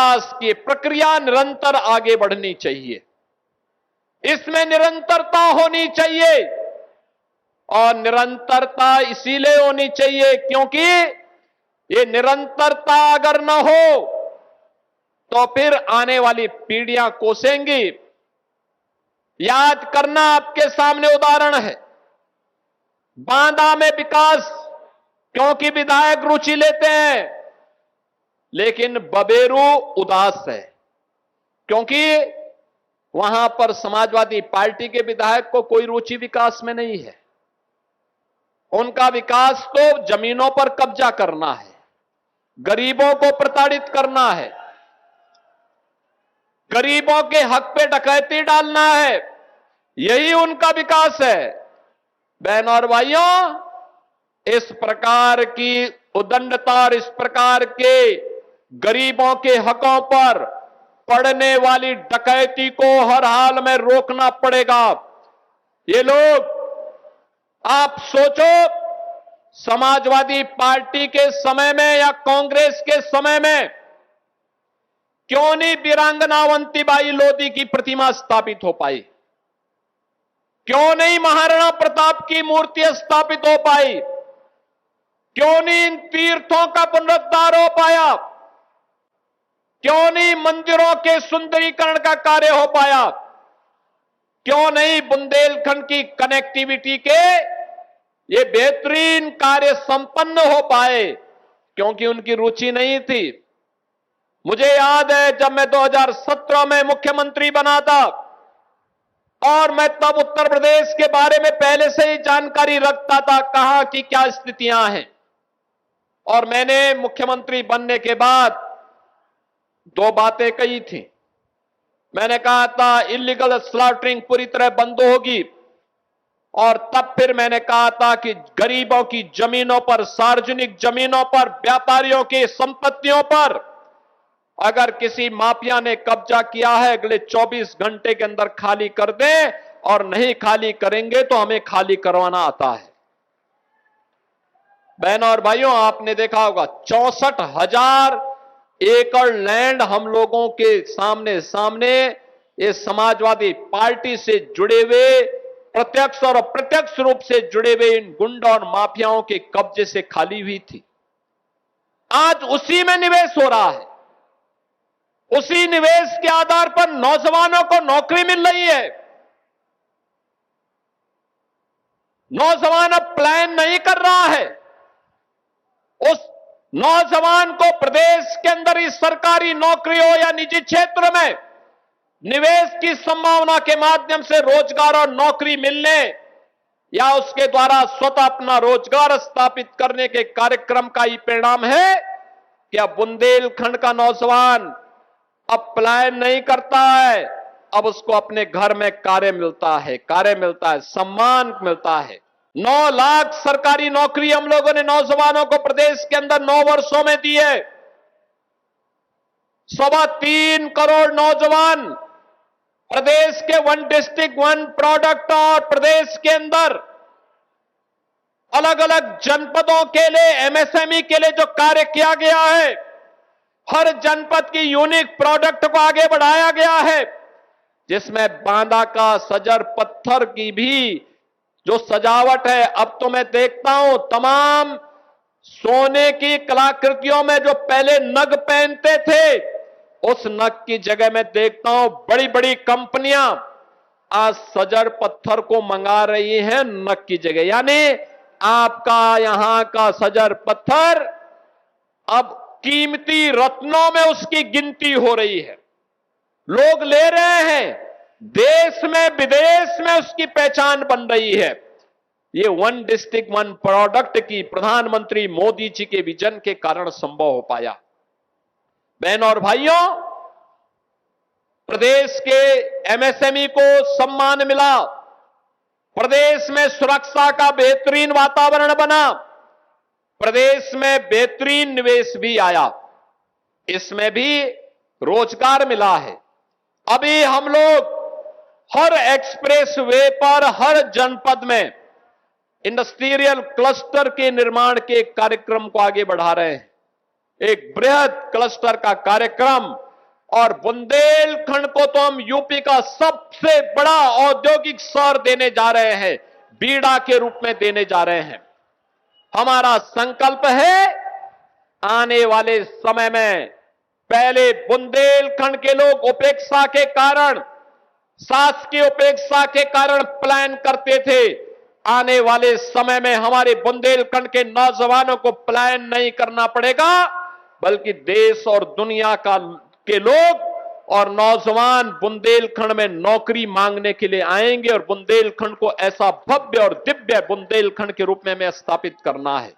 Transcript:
विकास की प्रक्रिया निरंतर आगे बढ़नी चाहिए, इसमें निरंतरता होनी चाहिए। और निरंतरता इसीलिए होनी चाहिए क्योंकि ये निरंतरता अगर न हो तो फिर आने वाली पीढ़ियां कोसेंगी। याद करना, आपके सामने उदाहरण है बांदा में विकास, क्योंकि विधायक रुचि लेते हैं, लेकिन बबेरू उदास है क्योंकि वहां पर समाजवादी पार्टी के विधायक को कोई रुचि विकास में नहीं है। उनका विकास तो जमीनों पर कब्जा करना है, गरीबों को प्रताड़ित करना है, गरीबों के हक पे डकैती डालना है, यही उनका विकास है। बहनों और भाइयों, इस प्रकार की उद्दंडता और इस प्रकार के गरीबों के हकों पर पड़ने वाली डकैती को हर हाल में रोकना पड़ेगा। ये लोग, आप सोचो, समाजवादी पार्टी के समय में या कांग्रेस के समय में क्यों नहीं वीरांगना अवंतीबाई लोधी की प्रतिमा स्थापित हो पाई? क्यों नहीं महाराणा प्रताप की मूर्ति स्थापित हो पाई? क्यों नहीं इन तीर्थों का पुनरुद्धार हो पाया? क्यों नहीं मंदिरों के सुंदरीकरण का कार्य हो पाया? क्यों नहीं बुंदेलखंड की कनेक्टिविटी के ये बेहतरीन कार्य संपन्न हो पाए? क्योंकि उनकी रुचि नहीं थी। मुझे याद है जब मैं 2017 में मुख्यमंत्री बना था और मैं तब उत्तर प्रदेश के बारे में पहले से ही जानकारी रखता था, कहां की क्या स्थितियां हैं। और मैंने मुख्यमंत्री बनने के बाद दो बातें कही थी। मैंने कहा था इलीगल स्लॉटरिंग पूरी तरह बंद होगी, और तब फिर मैंने कहा था कि गरीबों की जमीनों पर, सार्वजनिक जमीनों पर, व्यापारियों की संपत्तियों पर अगर किसी माफिया ने कब्जा किया है, अगले 24 घंटे के अंदर खाली कर दें, और नहीं खाली करेंगे तो हमें खाली करवाना आता है। बहनों और भाइयों, आपने देखा होगा 64,000 एकड़ लैंड हम लोगों के सामने ये समाजवादी पार्टी से जुड़े हुए, प्रत्यक्ष और अप्रत्यक्ष रूप से जुड़े हुए इन गुंडा और माफियाओं के कब्जे से खाली हुई थी। आज उसी में निवेश हो रहा है। उसी निवेश के आधार पर नौजवानों को नौकरी मिल रही है। नौजवान अब प्लान नहीं कर रहा है। उस नौजवान को प्रदेश के अंदर ही सरकारी नौकरी हो या निजी क्षेत्र में निवेश की संभावना के माध्यम से रोजगार और नौकरी मिलने या उसके द्वारा स्वतः अपना रोजगार स्थापित करने के कार्यक्रम का ही परिणाम है कि अब बुंदेलखंड का नौजवान अब पलायन नहीं करता है, अब उसको अपने घर में कार्य मिलता है, सम्मान मिलता है। 9 लाख सरकारी नौकरी हम लोगों ने नौजवानों को प्रदेश के अंदर 9 वर्षों में दी है। 3.25 करोड़ नौजवान प्रदेश के 1 डिस्ट्रिक्ट 1 प्रोडक्ट और प्रदेश के अंदर अलग अलग जनपदों के लिए एमएसएमई के लिए जो कार्य किया गया है, हर जनपद की यूनिक प्रोडक्ट को आगे बढ़ाया गया है, जिसमें बांदा का सजर पत्थर की भी जो सजावट है, अब तो मैं देखता हूं तमाम सोने की कलाकृतियों में जो पहले नग पहनते थे, उस नग की जगह मैं देखता हूं बड़ी बड़ी कंपनियां आज सजर पत्थर को मंगा रही हैं नग की जगह। यानी आपका यहां का सजर पत्थर अब कीमती रत्नों में उसकी गिनती हो रही है। लोग ले रहे हैं, देश में विदेश में उसकी पहचान बन रही है। ये 1 डिस्ट्रिक्ट 1 प्रोडक्ट की प्रधानमंत्री मोदी जी के विजन के कारण संभव हो पाया। बहनों और भाइयों, प्रदेश के एमएसएमई को सम्मान मिला, प्रदेश में सुरक्षा का बेहतरीन वातावरण बना, प्रदेश में बेहतरीन निवेश भी आया, इसमें भी रोजगार मिला है। अभी हम लोग हर एक्सप्रेस वे पर, हर जनपद में इंडस्ट्रियल क्लस्टर के निर्माण के कार्यक्रम को आगे बढ़ा रहे हैं। एक बृहद क्लस्टर का कार्यक्रम और बुंदेलखंड को तो हम यूपी का सबसे बड़ा औद्योगिक शहर देने जा रहे हैं, बीड़ा के रूप में देने जा रहे हैं। हमारा संकल्प है आने वाले समय में पहले बुंदेलखंड के लोग उपेक्षा के कारण, शासकीय उपेक्षा के कारण प्लान करते थे। आने वाले समय में हमारे बुंदेलखंड के नौजवानों को प्लान नहीं करना पड़ेगा, बल्कि देश और दुनिया के लोग और नौजवान बुंदेलखंड में नौकरी मांगने के लिए आएंगे और बुंदेलखंड को ऐसा भव्य और दिव्य बुंदेलखंड के रूप में हमें स्थापित करना है।